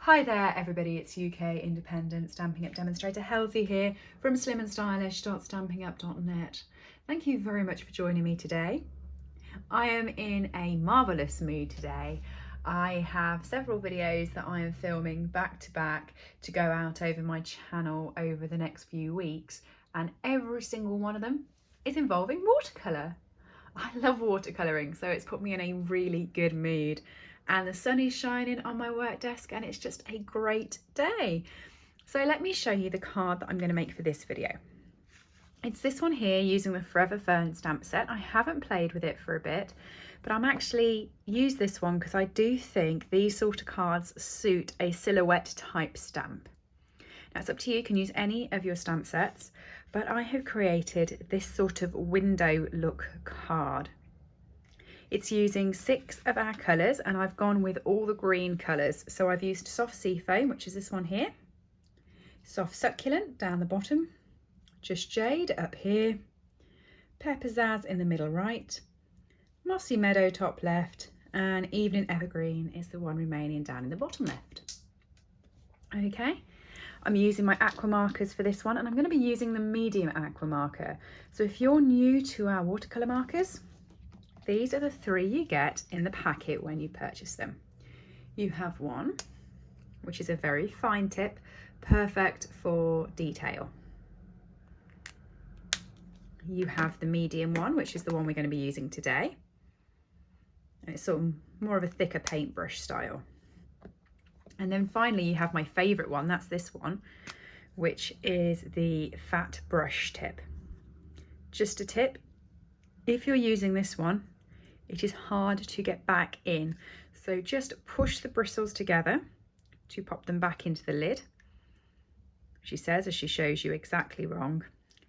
Hi there everybody, it's UK independent Stampin' Up demonstrator Helzie here from SlimmandStylish.stampingup.net. Thank you very much for joining me today. I am in a marvellous mood today. I have several videos that I am filming back to back to go out over my channel over the next few weeks, and every single one of them is involving watercolour. I love watercolouring, so it's put me in a really good mood. And the sun is shining on my work desk and it's just a great day. So let me show you the card that I'm going to make for this video. It's this one here using the Forever Fern stamp set. I haven't played with it for a bit, but I'm actually use this one because I do think these sort of cards suit a silhouette type stamp. Now it's up to you, you can use any of your stamp sets, but I have created this sort of window look card. It's using 6 of our colours and I've gone with all the green colours. So I've used Soft Seafoam, which is this one here, Soft Succulent down the bottom, Just Jade up here, Pepper Zaz in the middle right, Mossy Meadow top left, and Evening Evergreen is the one remaining down in the bottom left. Okay, I'm using my aqua markers for this one and I'm going to be using the medium aqua marker. So if you're new to our watercolour markers, these are the 3 you get in the packet when you purchase them. You have one, which is a very fine tip, perfect for detail. You have the medium one, which is the one we're going to be using today. And it's sort of more of a thicker paintbrush style. And then finally you have my favourite one, that's this one, which is the fat brush tip. Just a tip, if you're using this one, it is hard to get back in. So just push the bristles together to pop them back into the lid. She says, as she shows you exactly wrong,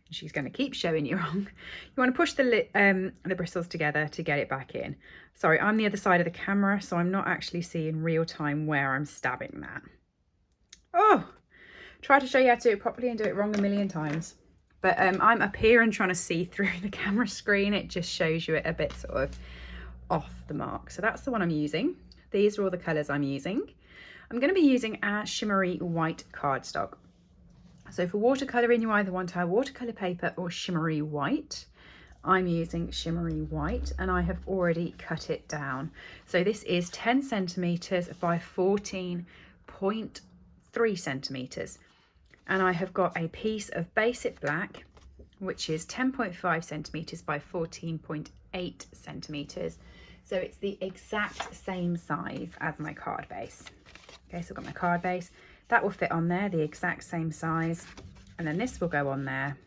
she's going to keep showing you wrong. You want to push the bristles together to get it back in. Sorry, I'm the other side of the camera, so I'm not actually seeing real time where I'm stabbing that. Oh, try to show you how to do it properly and do it wrong a million times. But I'm up here and trying to see through the camera screen. It just shows you it a bit sort of off the mark. So that's the one I'm using. These are all the colours I'm using. I'm going to be using our shimmery white cardstock. So for watercolouring, you either want our watercolour paper or shimmery white. I'm using shimmery white and I have already cut it down. So this is 10 centimetres by 14.3 centimetres. And I have got a piece of basic black, which is 10.5 centimetres by 14.8 centimetres. So it's the exact same size as my card base. Okay, so I've got my card base. That will fit on there, the exact same size. And then this will go on there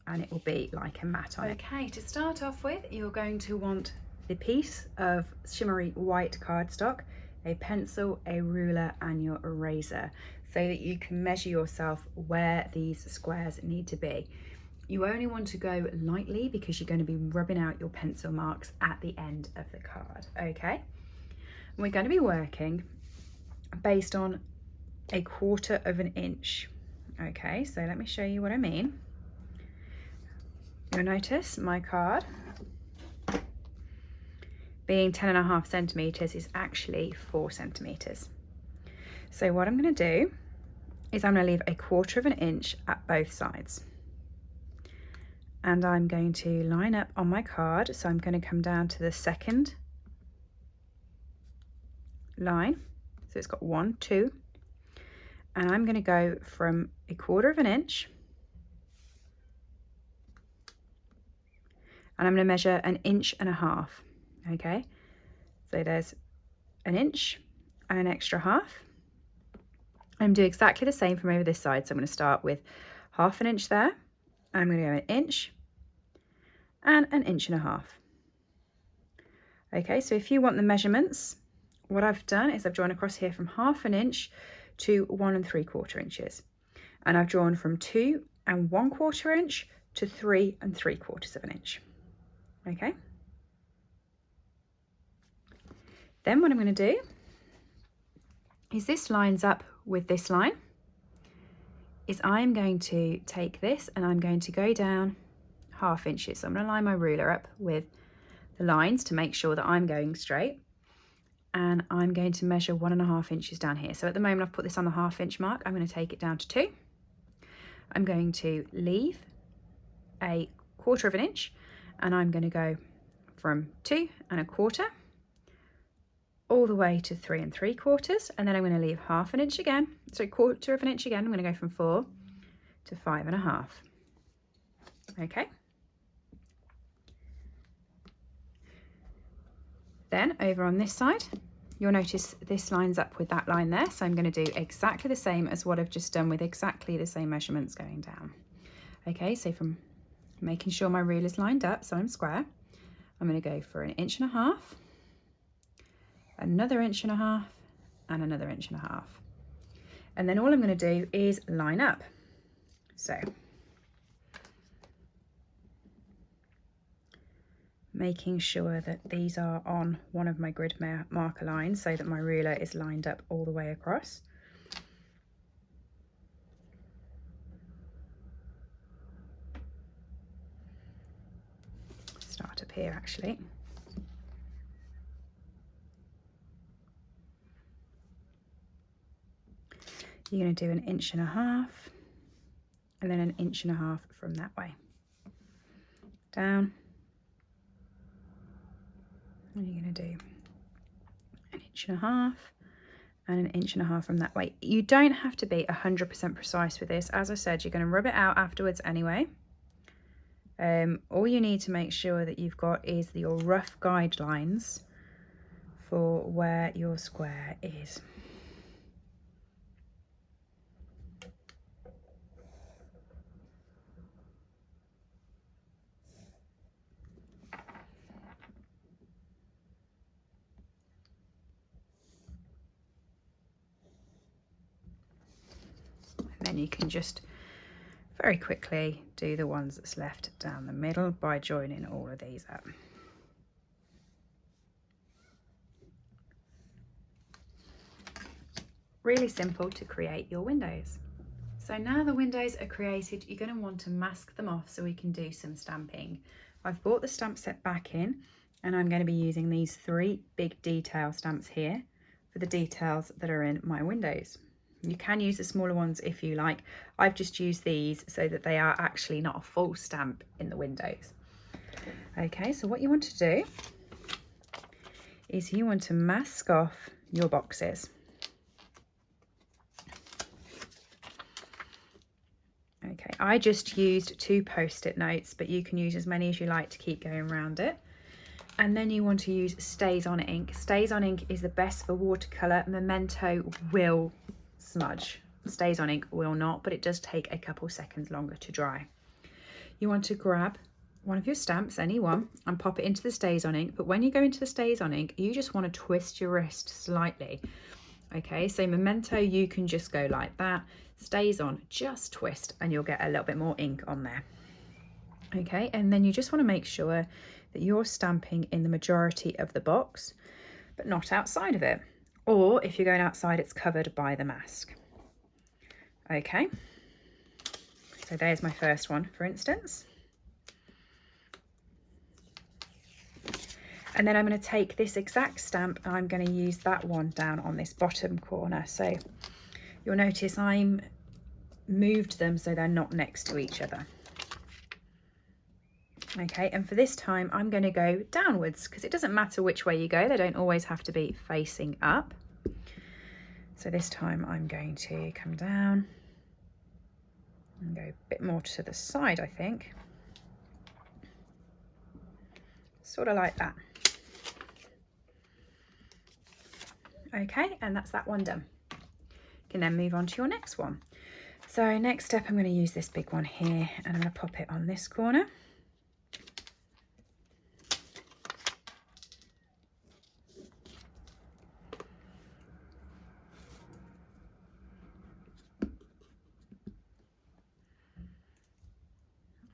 and it will be like a mat on it. Okay, to start off with, you're going to want the piece of shimmery white cardstock, a pencil, a ruler and your eraser, so that you can measure yourself where these squares need to be. You only want to go lightly because you're going to be rubbing out your pencil marks at the end of the card, okay? And we're going to be working based on 1/4 of an inch. Okay, so let me show you what I mean. You'll notice my card being 10.5 centimetres is actually 4 centimetres. So what I'm going to do is I'm going to leave 1/4 of an inch at both sides. And I'm going to line up on my card. So I'm going to come down to the second line. So it's got 1, 2. And I'm going to go from 1/4 of an inch. And I'm going to measure 1.5 inches. Okay. So there's 1 inch and an extra half. I'm going to do exactly the same from over this side. So I'm going to start with 1/2 inch there. And I'm going to go 1 inch and 1.5 inches. Okay, so if you want the measurements, what I've done is I've drawn across here from 1/2 inch to 1 3/4 inches. And I've drawn from 2 1/4 inch to 3 3/4 of an inch. Okay. Then what I'm going to do is this lines up with this line. Is I'm going to take this and I'm going to go down 1/2 inches. So I'm going to line my ruler up with the lines to make sure that I'm going straight. and I'm going to measure 1.5 inches down here. So at the moment I've put this on the 1/2 inch mark. I'm going to take it down to 2. I'm going to leave a 1/4 inch, and I'm going to go from 2 1/4 all the way to 3 3/4, and then I'm going to leave 1/2 inch again, so 1/4 inch again. I'm going to go from 4 to 5 1/2. Okay. Then over on this side, you'll notice this lines up with that line there. So I'm going to do exactly the same as what I've just done with exactly the same measurements going down. Okay, so from making sure my rule is lined up, so I'm square, I'm going to go for 1.5 inches, another 1.5 inches, and another 1.5 inches. And then all I'm going to do is line up. So making sure that these are on one of my grid marker lines so that my ruler is lined up all the way across. Start up here actually. You're going to do 1.5 inches and then 1.5 inches from that way. Down. And you're going to do 1.5 inches and 1.5 inches from that way. You don't have to be 100% precise with this. As I said, you're going to rub it out afterwards anyway. All you need to make sure that you've got is your rough guidelines for where your square is. Then you can just very quickly do the ones that's left down the middle by joining all of these up. Really simple to create your windows. So now the windows are created, you're going to want to mask them off so we can do some stamping. I've brought the stamp set back in, and I'm going to be using these 3 big detail stamps here for the details that are in my windows. You can use the smaller ones if you like. I've just used these so that they are actually not a full stamp in the windows. Okay, so what you want to do is you want to mask off your boxes. Okay, I just used 2 post-it notes, but you can use as many as you like to keep going around it. And then you want to use Stays On ink. Stays On ink is the best for watercolour. Memento will smudge. Stays On ink will not, but it does take a couple seconds longer to dry. You want to grab one of your stamps, any one, and pop it into the Stays On ink. But when you go into the Stays On ink, you just want to twist your wrist slightly. Okay, so Memento, you can just go like that. Stays On, just twist, and you'll get a little bit more ink on there. Okay, and then you just want to make sure that you're stamping in the majority of the box, but not outside of it. Or if you're going outside, it's covered by the mask. Okay, so there's my first one, for instance. And then I'm going to take this exact stamp and I'm going to use that one down on this bottom corner. So you'll notice I'm moved them so they're not next to each other. Okay, and for this time I'm going to go downwards because it doesn't matter which way you go, they don't always have to be facing up. So this time I'm going to come down and go a bit more to the side, I think. Sort of like that. Okay, and that's that one done. You can then move on to your next one. So next up I'm going to use this big one here and I'm going to pop it on this corner.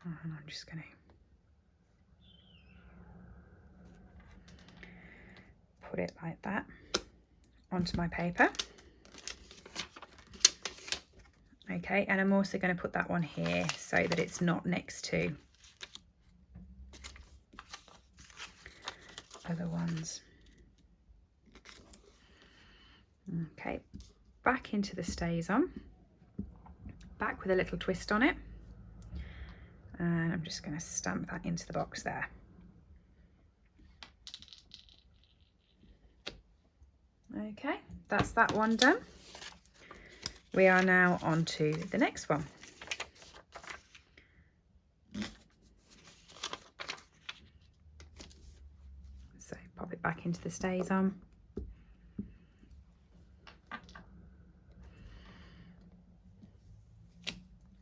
And I'm just going to put it like that onto my paper. Okay, and I'm also going to put that one here so that it's not next to other ones. Okay, back into the StazOn, back with a little twist on it, and I'm just going to stamp that into the box there. Okay, that's that one done. We are now on to the next one. So pop it back into the StazOn.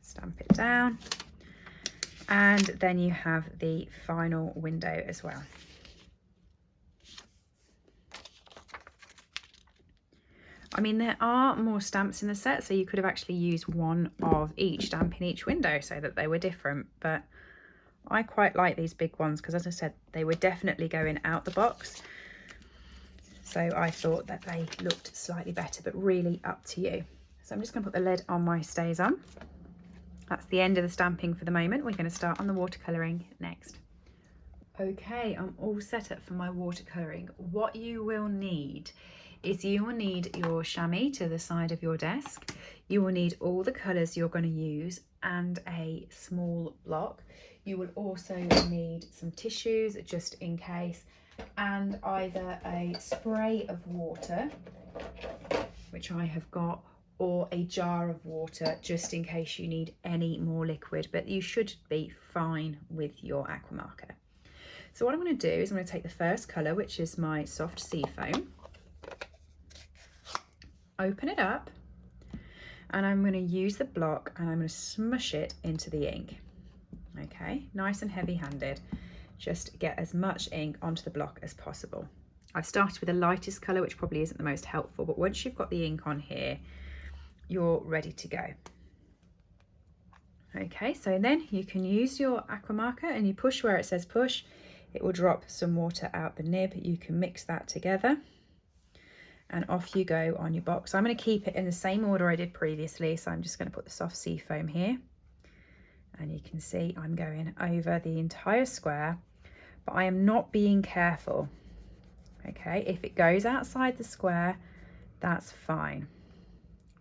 Stamp it down. And then you have the final window as well. I mean, there are more stamps in the set, so you could have actually used one of each stamp in each window so that they were different, but I quite like these big ones because, as I said, they were definitely going out the box, so I thought that they looked slightly better, but really up to you. So I'm just going to put the lid on my StazOn. That's the end of the stamping for the moment. We're going to start on the watercolouring next. Okay, I'm all set up for my watercolouring. What you will need is you will need your chamois to the side of your desk. You will need all the colours you're going to use and a small block. You will also need some tissues just in case, and either a spray of water, which I have got, or a jar of water just in case you need any more liquid, but you should be fine with your aqua marker. So what I'm going to do is I'm going to take the first colour, which is my soft sea foam, open it up, and I'm going to use the block and I'm going to smush it into the ink. Okay, nice and heavy handed, just get as much ink onto the block as possible. I've started with the lightest colour, which probably isn't the most helpful, but once you've got the ink on here, you're ready to go. Okay, so then you can use your aqua marker and you push where it says push. It will drop some water out the nib. You can mix that together and off you go on your box. I'm going to keep it in the same order I did previously, so I'm just going to put the soft sea foam here, and you can see I'm going over the entire square, but I am not being careful. Okay, if it goes outside the square, that's fine.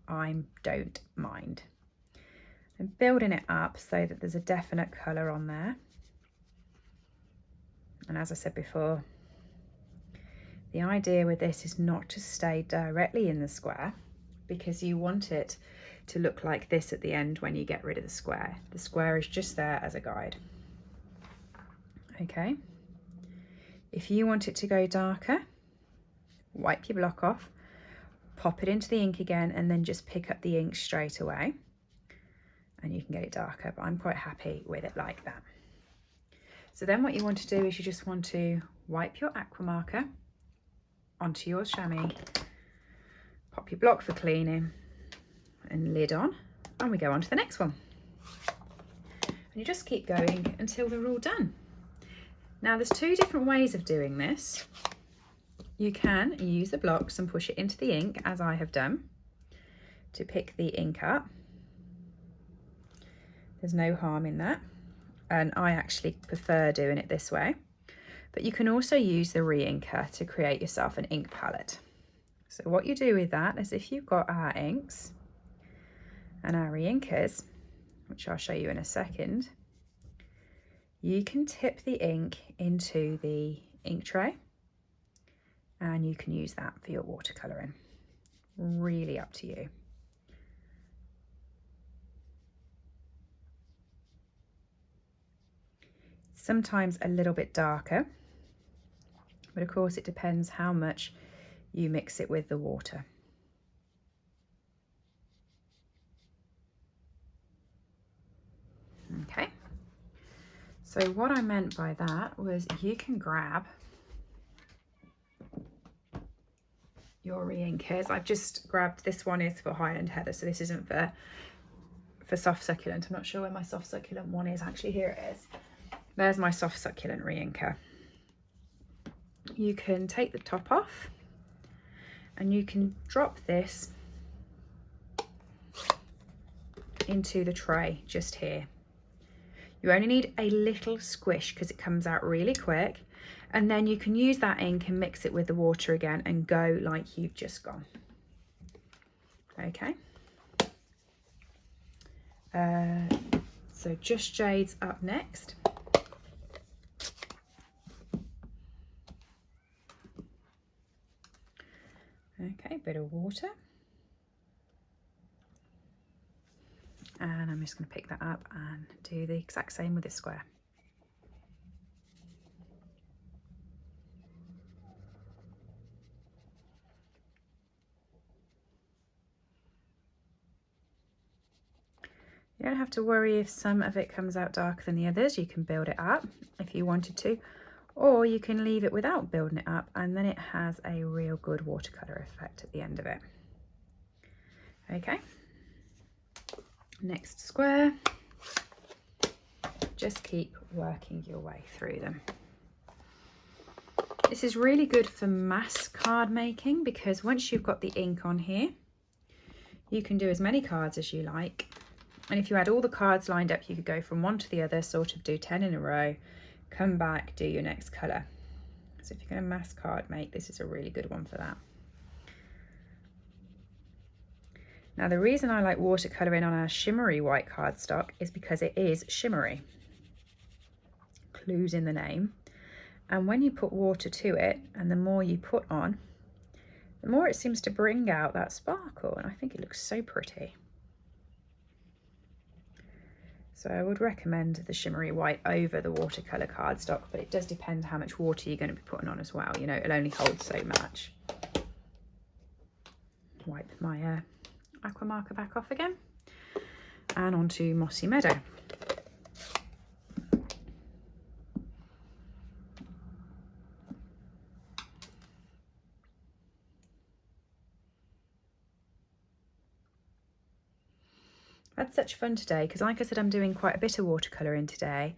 I don't mind. I'm building it up so that there's a definite colour on there. And as I said before, the idea with this is not to stay directly in the square, because you want it to look like this at the end when you get rid of the square. The square is just there as a guide. Okay. If you want it to go darker, wipe your block off, pop it into the ink again, and then just pick up the ink straight away, and you can get it darker, but I'm quite happy with it like that. So then what you want to do is you just want to wipe your aqua marker onto your chamois, pop your block for cleaning, and lid on, and we go on to the next one. And you just keep going until they're all done. Now there's two different ways of doing this. You can use the blocks and push it into the ink, as I have done, to pick the ink up. There's no harm in that, and I actually prefer doing it this way. But you can also use the re-inker to create yourself an ink palette. So what you do with that is, if you've got our inks and our re-inkers, which I'll show you in a second, you can tip the ink into the ink tray and you can use that for your watercolouring. Really up to you. Sometimes a little bit darker, but of course it depends how much you mix it with the water. Okay, so what I meant by that was you can grab your re-inkers. I've just grabbed, this one is for Highland Heather, so this isn't for soft succulent. I'm not sure where my soft succulent one is. Actually, here it is. There's my soft succulent re-inker. You can take the top off and you can drop this into the tray just here. You only need a little squish because it comes out really quick, and then you can use that ink and mix it with the water again and go like you've just gone. Okay. So Just Jade's up next. Okay, bit of water. And I'm just going to pick that up and do the exact same with this square. You don't have to worry if some of it comes out darker than the others. You can build it up if you wanted to, or you can leave it without building it up, and then it has a real good watercolour effect at the end of it. Okay, next square. Just keep working your way through them. This is really good for mass card making, because once you've got the ink on here, you can do as many cards as you like. And if you had all the cards lined up, you could go from one to the other, sort of do 10 in a row, come back, do your next colour. So if you're going to mass card make, this is a really good one for that. Now the reason I like watercolouring on our shimmery white cardstock is because it is shimmery. Clues in the name. And when you put water to it, and the more you put on, the more it seems to bring out that sparkle, and I think it looks so pretty. So I would recommend the shimmery white over the watercolour cardstock, but it does depend how much water you're going to be putting on as well. You know, it'll only hold so much. Wipe my aqua marker back off again, and onto Mossy Meadow. I had such fun today because, like I said, I'm doing quite a bit of watercolouring today,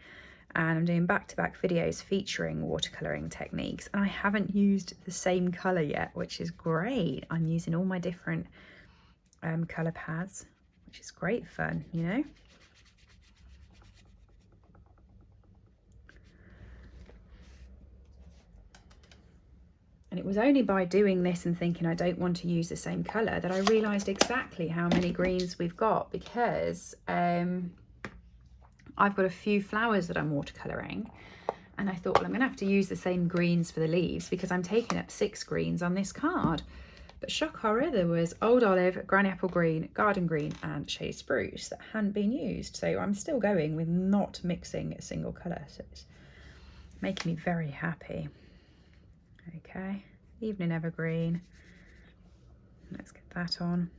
and I'm doing back-to-back videos featuring watercolouring techniques, and I haven't used the same colour yet, which is great. I'm using all my different colour pads, which is great fun, you know. And it was only by doing this and thinking I don't want to use the same colour that I realised exactly how many greens we've got, because I've got a few flowers that I'm watercolouring, and I thought, well, I'm going to have to use the same greens for the leaves because I'm taking up 6 greens on this card. But shock horror, there was Old Olive, Granny Apple Green, Garden Green and Shade Spruce that hadn't been used. So I'm still going with not mixing a single colour. So it's making me very happy. Okay, Evening Evergreen. Let's get that on.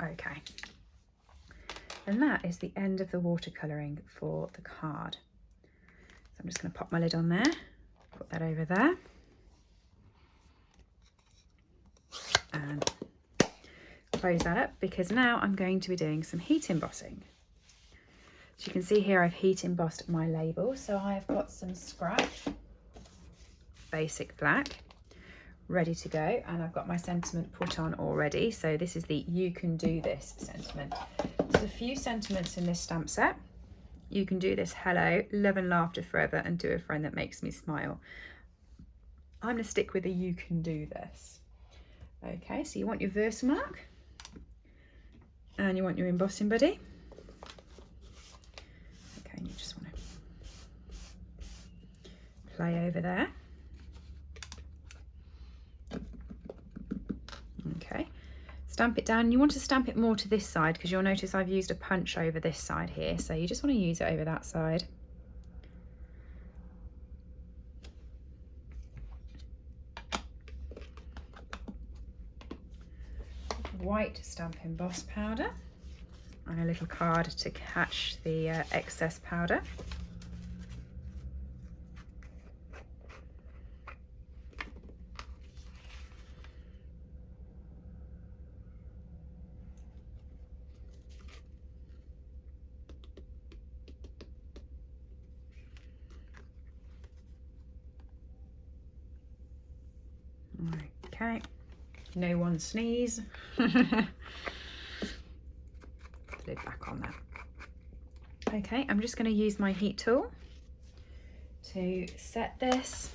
Okay, and that is the end of the watercolouring for the card. So I'm just going to pop my lid on there, put that over there, and close that up, because now I'm going to be doing some heat embossing. So you can see here I've heat embossed my label. So I've got some scrap basic black ready to go, and I've got my sentiment put on already. So this is the You Can Do This sentiment. There's a few sentiments in this stamp set. You can do this, hello, love and laughter forever, and do a friend that makes me smile. I'm going to stick with the You Can Do This. Okay, so you want your Versamark and you want your embossing buddy. Okay, and you just want to play over there. Okay, stamp it down. You want to stamp it more to this side because you'll notice I've used a punch over this side here, so you just want to use it over that side. White stamp emboss powder and a little card to catch the excess powder. Okay, no one sneeze. the lid back on there. Okay, I'm just going to use my heat tool to set this.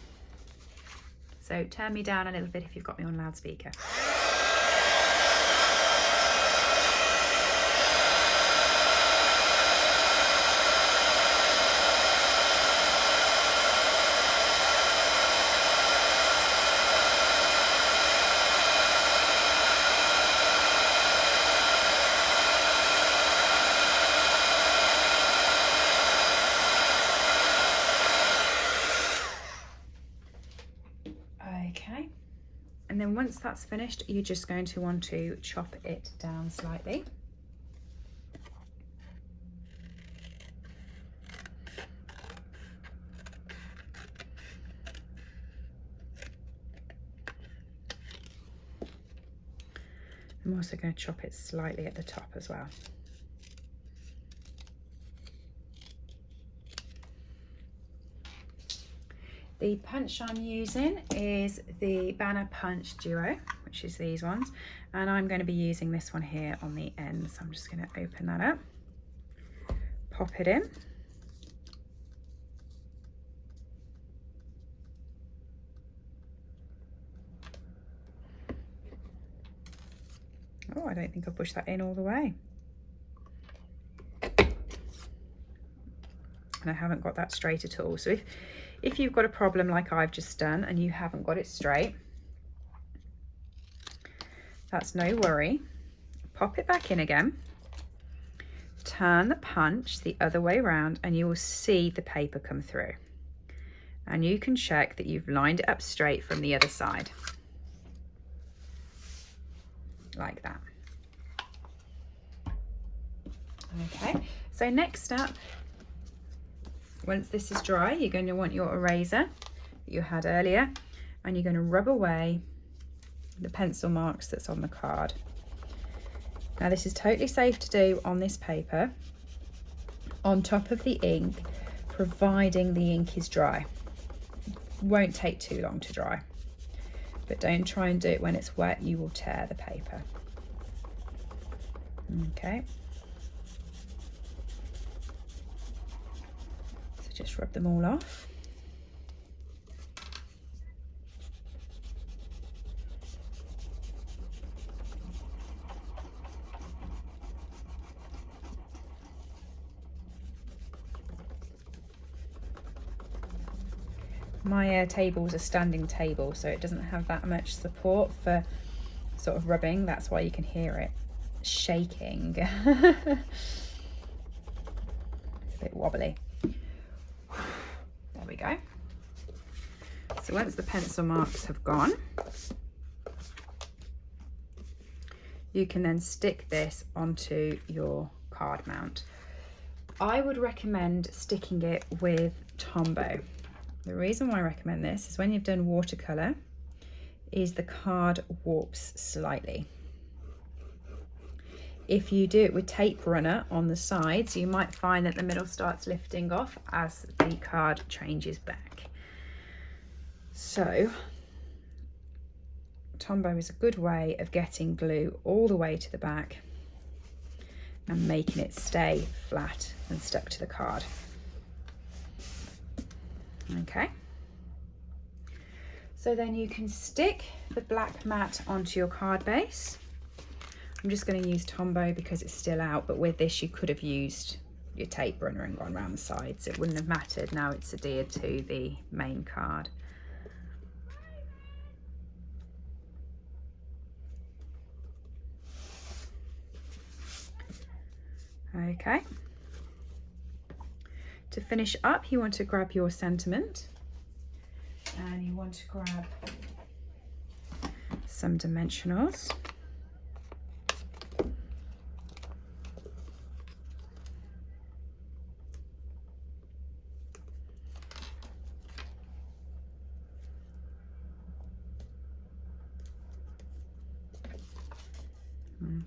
So turn me down a little bit if you've got me on loudspeaker. Okay, and then once that's finished, you're just going to want to chop it down slightly. I'm also going to chop it slightly at the top as well. The punch I'm using is the Banner Punch Duo, which is these ones, and I'm going to be using this one here on the end. So I'm just going to open that up, pop it in. Oh, I don't think I pushed that in all the way. And I haven't got that straight at all. So if you've got a problem like I've just done and you haven't got it straight, that's no worry. Pop it back in again, turn the punch the other way around, and you will see the paper come through. And you can check that you've lined it up straight from the other side. Like that. Okay, so next up, once this is dry, you're going to want your eraser that you had earlier, and you're going to rub away the pencil marks that's on the card. Now this is totally safe to do on this paper, on top of the ink, providing the ink is dry. Won't take too long to dry, but don't try and do it when it's wet, you will tear the paper. Okay. So just rub them all off. My table is a standing table, so it doesn't have that much support for sort of rubbing. That's why you can hear it shaking. It's a bit wobbly. There we go. So once the pencil marks have gone, you can then stick this onto your card mount. I would recommend sticking it with Tombow. The reason why I recommend this is when you've done watercolour, is the card warps slightly. If you do it with tape runner on the sides, you might find that the middle starts lifting off as the card changes back. So Tombow is a good way of getting glue all the way to the back and making it stay flat and stuck to the card. Okay, so then you can stick the black mat onto your card base. I'm just going to use Tombow because it's still out, but with this you could have used your tape runner and gone around the sides. It wouldn't have mattered. Now it's adhered to the main card. Okay. To finish up, you want to grab your sentiment and you want to grab some dimensionals.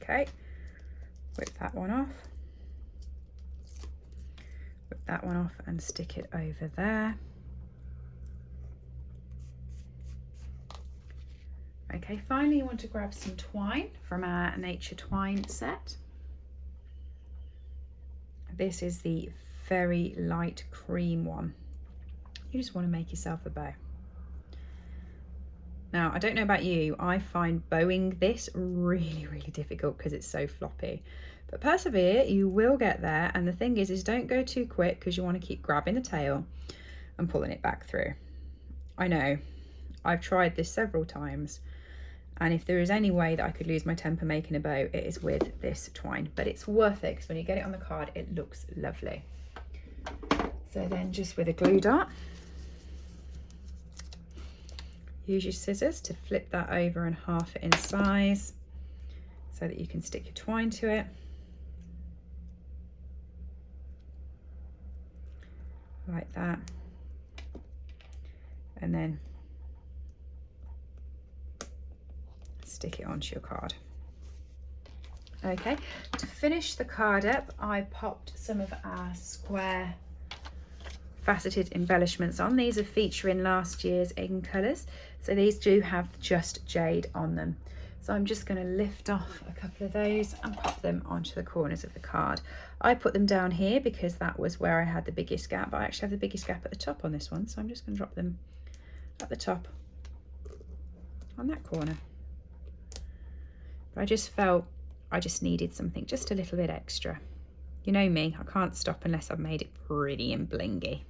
Okay, whip that one off. That one off and stick it over there. Okay, finally you want to grab some twine from our nature twine set. This is the very light cream one. You just want to make yourself a bow. Now, I don't know about you, I find bowing this really, really difficult because it's so floppy. But persevere, you will get there. And the thing is don't go too quick because you want to keep grabbing the tail and pulling it back through. I know, I've tried this several times. And if there is any way that I could lose my temper making a bow, it is with this twine. But it's worth it because when you get it on the card, it looks lovely. So then just with a glue dot, use your scissors to flip that over and half it in size so that you can stick your twine to it. Like that. And then stick it onto your card. Okay, to finish the card up, I popped some of our square faceted embellishments on. These are featuring last year's in colours, so these do have just jade on them. So I'm just going to lift off a couple of those and pop them onto the corners of the card. I put them down here because that was where I had the biggest gap, but I actually have the biggest gap at the top on this one, so I'm just going to drop them at the top on that corner. But I just felt I just needed something just a little bit extra. You know me, I can't stop unless I've made it pretty and blingy.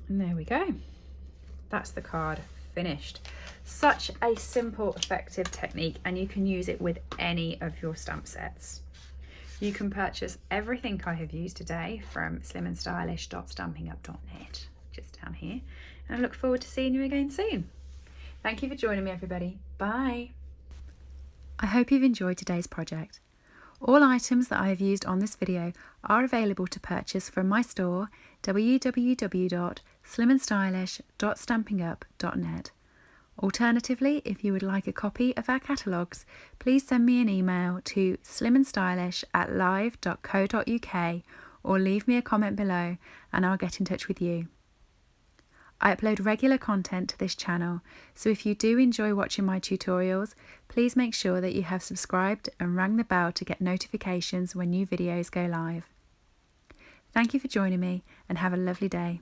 And there we go. That's the card finished. Such a simple, effective technique, and you can use it with any of your stamp sets. You can purchase everything I have used today from SlimmandStylish.stampinup.net, just down here. And I look forward to seeing you again soon. Thank you for joining me, everybody. Bye. I hope you've enjoyed today's project. All items that I have used on this video are available to purchase from my store, www.SlimmandStylish.stampinup.net. Alternatively, if you would like a copy of our catalogues, please send me an email to slimandstylish@live.co.uk or leave me a comment below and I'll get in touch with you. I upload regular content to this channel, so if you do enjoy watching my tutorials, please make sure that you have subscribed and rang the bell to get notifications when new videos go live. Thank you for joining me and have a lovely day.